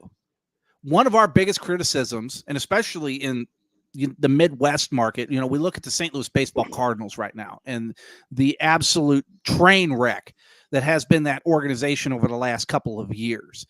One of our biggest criticisms, and especially in the Midwest market, we look at the St. Louis Baseball Cardinals right now and the absolute train wreck that has been that organization over the last couple of years.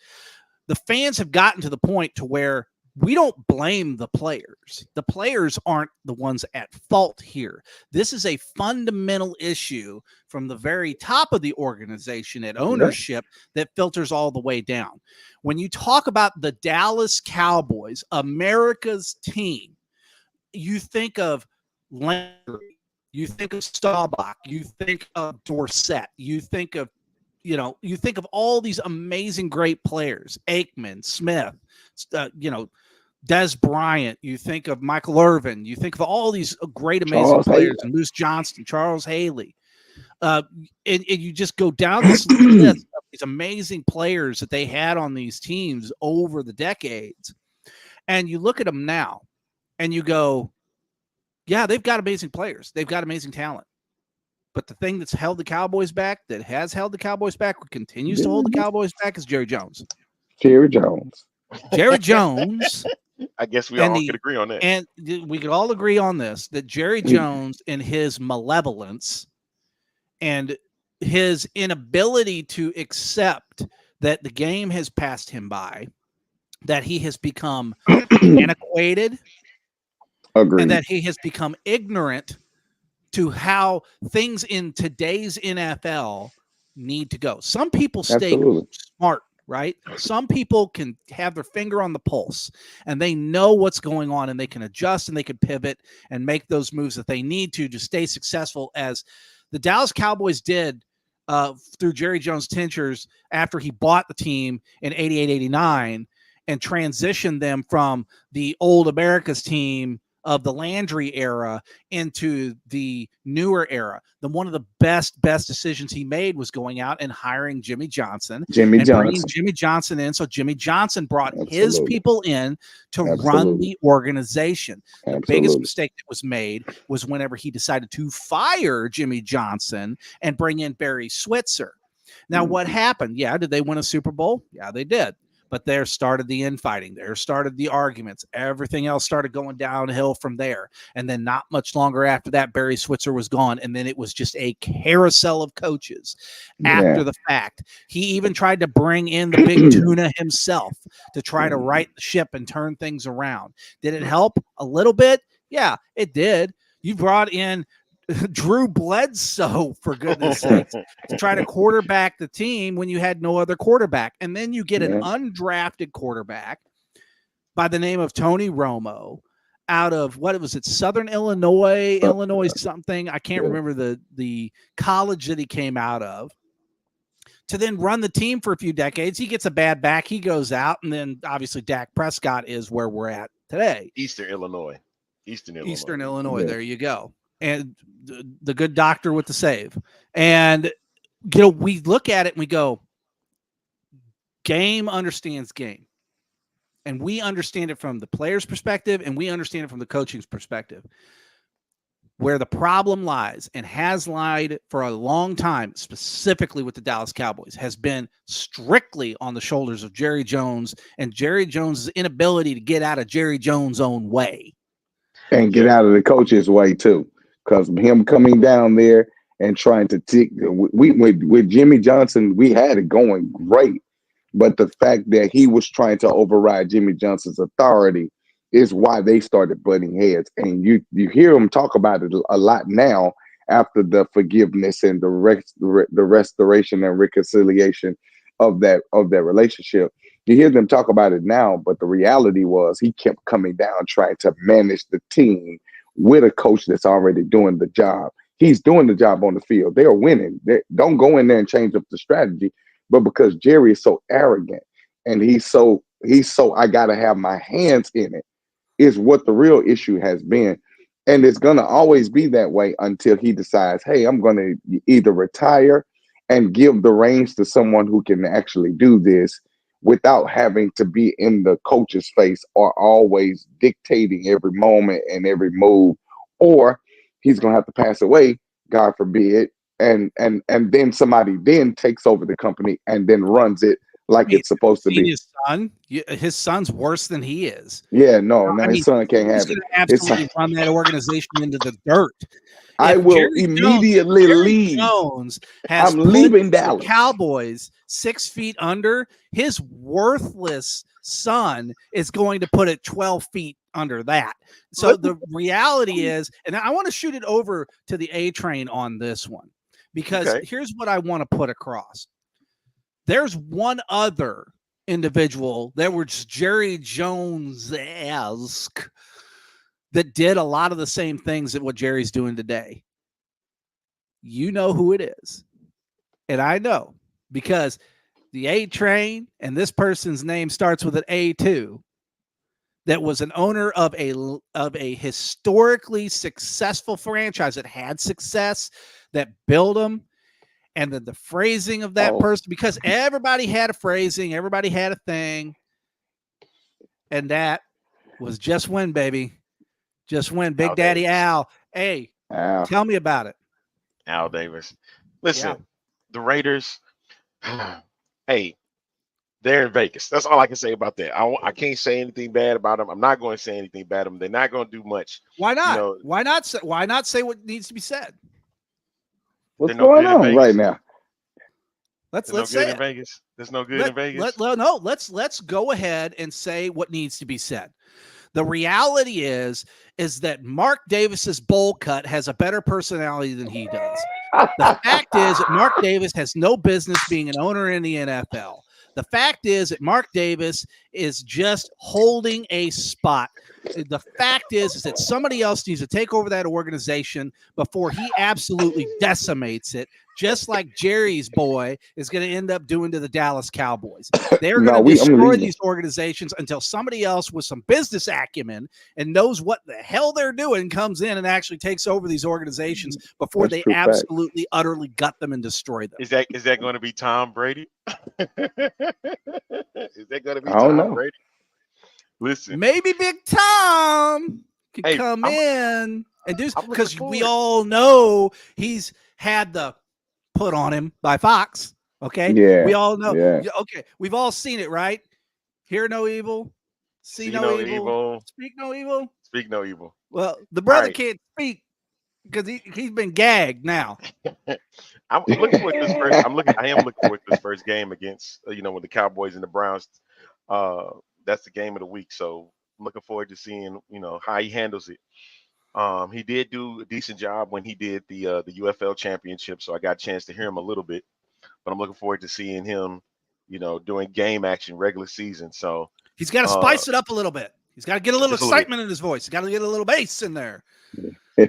The fans have gotten to the point to where we don't blame the players. The players aren't the ones at fault here. This is a fundamental issue from the very top of the organization at ownership that filters all the way down. When you talk about the Dallas Cowboys, America's team, you think of Landry, you think of Staubach, you think of Dorsett, you think of all these amazing, great players, Aikman, Smith, Des Bryant, you think of Michael Irvin, you think of all these great, amazing players, and Moose Johnston, Charles Haley. And you just go down this list of these amazing players that they had on these teams over the decades. And you look at them now and you go, yeah, they've got amazing players. They've got amazing talent. But the thing that's held the Cowboys back, that has held the Cowboys back, continues to hold the Cowboys back, is Jerry Jones. Jerry Jones. Jerry Jones. I guess we all could agree on that. And we could all agree on this, that Jerry Jones and his malevolence and his inability to accept that the game has passed him by, that he has become antiquated, Agreed. and that he has become ignorant to how things in today's NFL need to go. Some people stay smart, right? Some people can have their finger on the pulse and they know what's going on and they can adjust and they can pivot and make those moves that they need to stay successful, as the Dallas Cowboys did through Jerry Jones' tenures after he bought the team in 88-89 and transitioned them from the old America's team of the Landry era into the newer era. One of the best decisions he made was going out and hiring Jimmy Johnson. Bringing Jimmy Johnson in. So Jimmy Johnson brought his people in to run the organization. The biggest mistake that was made was whenever he decided to fire Jimmy Johnson and bring in Barry Switzer. Now, what happened? Yeah, did they win a Super Bowl? Yeah, they did. But there started the infighting. There started the arguments. Everything else started going downhill from there. And then not much longer after that, Barry Switzer was gone. And then it was just a carousel of coaches after the fact. He even tried to bring in the big tuna himself to try to right the ship and turn things around. Did it help a little bit? Yeah, it did. You brought in Drew Bledsoe, for goodness sakes, to try to quarterback the team when you had no other quarterback. And then you get an undrafted quarterback by the name of Tony Romo out of, what was it, Southern Illinois, something. I can't remember the college that he came out of, to then run the team for a few decades. He gets a bad back. He goes out. And then obviously Dak Prescott is where we're at today. Eastern Illinois. There you go. And the good doctor with the save. And, we look at it and we go, game understands game. And we understand it from the player's perspective and we understand it from the coaching's perspective. Where the problem lies and has lied for a long time, specifically with the Dallas Cowboys, has been strictly on the shoulders of Jerry Jones and Jerry Jones' inability to get out of Jerry Jones' own way. And get out of the coach's way, too. Because him coming down there and trying to with Jimmy Johnson, we had it going great. But the fact that he was trying to override Jimmy Johnson's authority is why they started butting heads. And you hear him talk about it a lot now after the forgiveness and the restoration and reconciliation of that relationship. You hear them talk about it now, but the reality was he kept coming down trying to manage the team with a coach that's already doing the job. He's doing the job on the field. They're winning. Don't go in there and change up the strategy. But because Jerry is so arrogant and he's so I gotta have my hands in it, is what the real issue has been. And it's gonna always be that way until he decides, hey, I'm gonna either retire and give the reins to someone who can actually do this without having to be in the coach's face or always dictating every moment and every move, or he's going to have to pass away, God forbid, and then somebody then takes over the company and then runs it like it's supposed to be. His son's worse than he is. Yeah, no, his son can't have it. He's going to absolutely run that organization into the dirt. I will immediately leave. Jones has I'm leaving Dallas. Cowboys 6 feet under. His worthless son is going to put it 12 feet under that. So the reality is, and I want to shoot it over to the A Train on this one, because here's what I want to put across. There's one other individual that was Jerry Jones-esque that did a lot of the same things that what Jerry's doing today. You know who it is. And I know, because the A Train, and this person's name starts with an A too, that was an owner of a historically successful franchise that had success, that built them. and the phrasing of that person, because everybody had a phrasing, everybody had a thing, and that was just win, baby. Just win. Big Daddy Al. Hey, tell me about it. Al Davis. Listen, the Raiders, hey, they're in Vegas. That's all I can say about that. I can't say anything bad about them. I'm not going to say anything bad about them. They're not going to do much. Why not? You know, why not say what needs to be said? What's going on right now? Let's say it. In Vegas. There's no good in Vegas. Let's go ahead and say what needs to be said. The reality is that Mark Davis's bowl cut has a better personality than he does. The fact is that Mark Davis has no business being an owner in the NFL. The fact is that Mark Davis is just holding a spot. The fact is that somebody else needs to take over that organization before he absolutely decimates it, just like Jerry's boy is going to end up doing to the Dallas Cowboys. They're going to destroy these organizations until somebody else with some business acumen and knows what the hell they're doing comes in and actually takes over these organizations before they absolutely, utterly gut them and destroy them. Is that going to be Tom Brady? Is that going to be Tom Brady? Listen, maybe Big Tom could come in and do, because we all know he's had the put on him by Fox. Okay. Yeah. We all know. Yeah. Okay. We've all seen it, right? Hear no evil, see no evil, speak no evil. Speak no evil. Well, the brother can't speak because he's been gagged now. I'm looking forward to this first. I am looking forward to this first game against with the Cowboys and the Browns. That's the game of the week. So I'm looking forward to seeing how he handles it. He did do a decent job when he did the UFL championship, so I got a chance to hear him a little bit. But I'm looking forward to seeing him, doing game action regular season. So he's got to spice it up a little bit. He's got to get a little excitement in his voice. He's got to get a little bass in there. All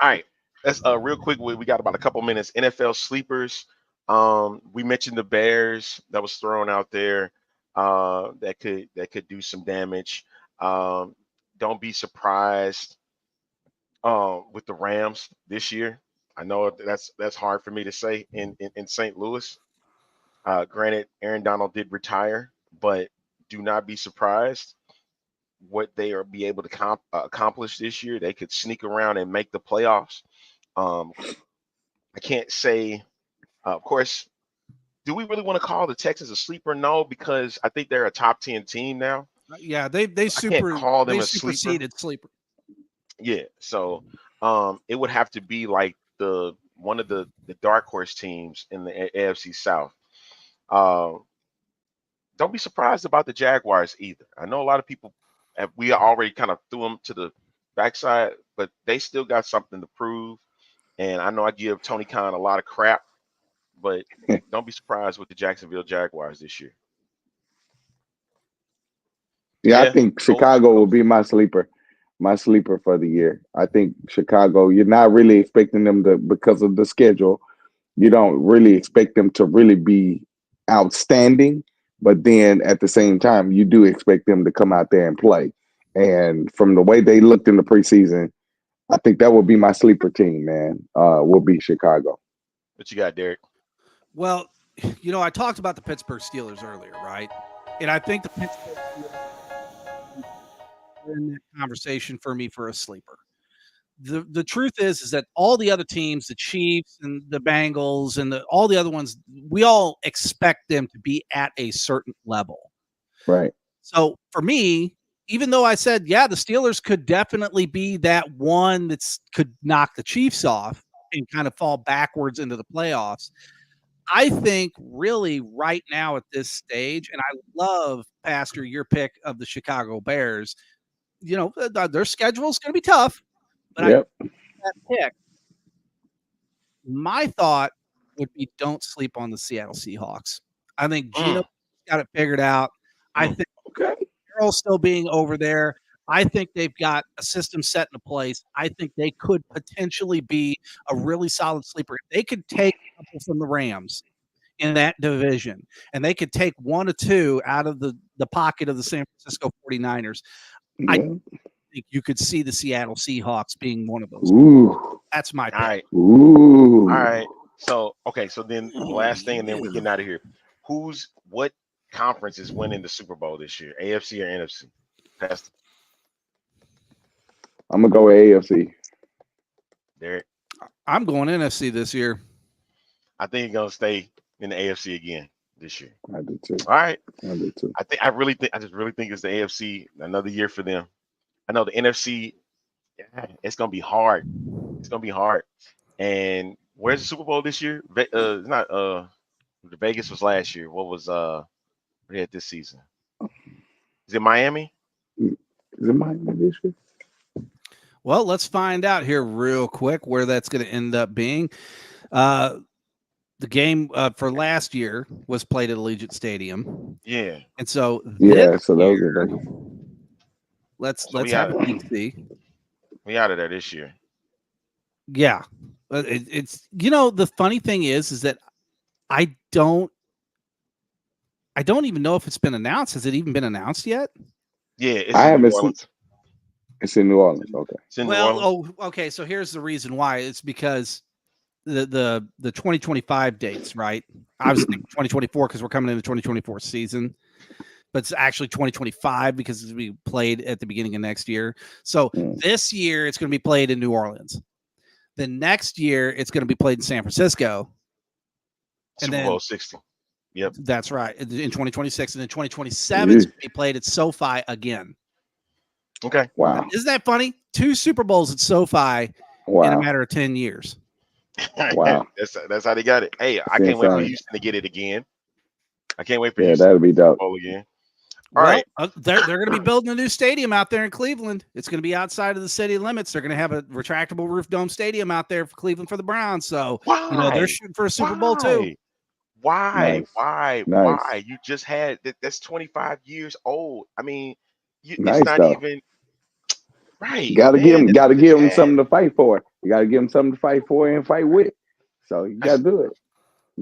right, let's real quick. We got about a couple minutes. NFL sleepers. We mentioned the Bears that was thrown out there. That could do some damage. Don't be surprised with the Rams this year. I know that's hard for me to say in St. Louis. Granted, Aaron Donald did retire, but do not be surprised what they are be able to accomplish this year. They could sneak around and make the playoffs. I can't say, of course. Do we really want to call the Texans a sleeper? No, because I think they're a top 10 team now. Yeah, they superseded sleeper. Yeah, so it would have to be like one of the dark horse teams in the AFC South. Don't be surprised about the Jaguars either. I know a lot of people we already kind of threw them to the backside, but they still got something to prove. And I know I give Tony Khan a lot of crap, but don't be surprised with the Jacksonville Jaguars this year. Yeah, I think Chicago will be my sleeper for the year. I think Chicago, you're not really expecting them to, because of the schedule, you don't really expect them to really be outstanding. But then at the same time, you do expect them to come out there and play. And from the way they looked in the preseason, I think that would be my sleeper team, man, will be Chicago. What you got, Derek? Well, I talked about the Pittsburgh Steelers earlier, right? And I think the Pittsburgh Steelers are in that conversation for me for a sleeper. The truth is that all the other teams, the Chiefs and the Bengals and all the other ones, we all expect them to be at a certain level. Right. So for me, even though I said, yeah, the Steelers could definitely be that one that could knock the Chiefs off and kind of fall backwards into the playoffs, I think really right now at this stage, and I love, Pastor, your pick of the Chicago Bears, their schedule is going to be tough, but yep. I that pick. My thought would be don't sleep on the Seattle Seahawks. I think Gino got it figured out. I think Carroll still being over there. I think they've got a system set into place. I think they could potentially be a really solid sleeper. They could take a couple from the Rams in that division, and they could take one or two out of the pocket of the San Francisco 49ers. Yeah. I think you could see the Seattle Seahawks being one of those. Ooh. That's my pick. All right. Ooh. All right. So okay, so then the last thing, and then we're getting out of here. What conference is winning the Super Bowl this year? AFC or NFC? Pastor. I'm gonna go with AFC. Derek. I'm going NFC this year. I think he's gonna stay in the AFC again this year. I do too. All right. I do too. I just really think it's the AFC, another year for them. I know the NFC, it's gonna be hard. It's gonna be hard. And where's the Super Bowl this year? It's not the Vegas was last year. What was we had this season? Is it Miami? Is it Miami this year? Well, let's find out here real quick where that's going to end up being. The game for last year was played at Allegiant Stadium. Yeah. And so so those are let's have a see. We out of there this year. Yeah. It's the funny thing is that I don't even know if it's been announced. Has it even been announced yet? Yeah, I haven't seen. It's in New Orleans. Okay. New Orleans. Okay. So here's the reason why. It's because the 2025 dates, right? I was thinking 2024 because we're coming into the 2024 season, but it's actually 2025 because we played at the beginning of next year. So this year it's going to be played in New Orleans. The next year it's going to be played in San Francisco. And Super Bowl 60. Yep. That's right. In 2026. And then 2027 is going to be played at SoFi again. Okay. Wow. Isn't that funny? 2 Super Bowls at SoFi in a matter of 10 years. Wow. That's how they got it. Hey, I can't wait for Houston to get it again. I can't wait for Houston that'll be dope. Bowl again. All right. They're going to be building a new stadium out there in Cleveland. It's going to be outside of the city limits. They're going to have a retractable roof dome stadium out there for Cleveland for the Browns. So, they're shooting for a Super Bowl too. Why? Nice. Why? Nice. Why? You just had that's 25 years old. I mean, it's Nice, not though. even right. You gotta give them something to fight for. You gotta give them something to fight for and fight with. So you gotta do it.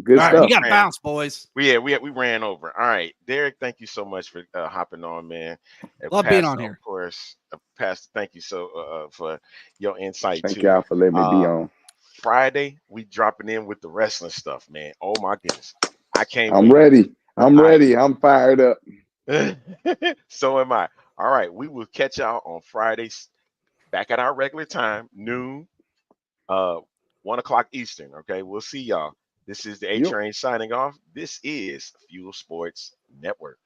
Good All stuff. right, we got to bounce, boys. We ran over. All right, Derek, thank you so much for hopping on, man. Love being on here. Of course, Pastor, thank you so for your insight. Thank too. y'all for letting me be on. Friday, we dropping in with the wrestling stuff, man. Oh my goodness, I can't. I'm ready. I'm ready. I'm fired up. So am I. All right, we will catch y'all on Fridays, back at our regular time, noon, 1 o'clock Eastern. Okay, we'll see y'all. This is the A Train signing off. This is Fuel Sports Network.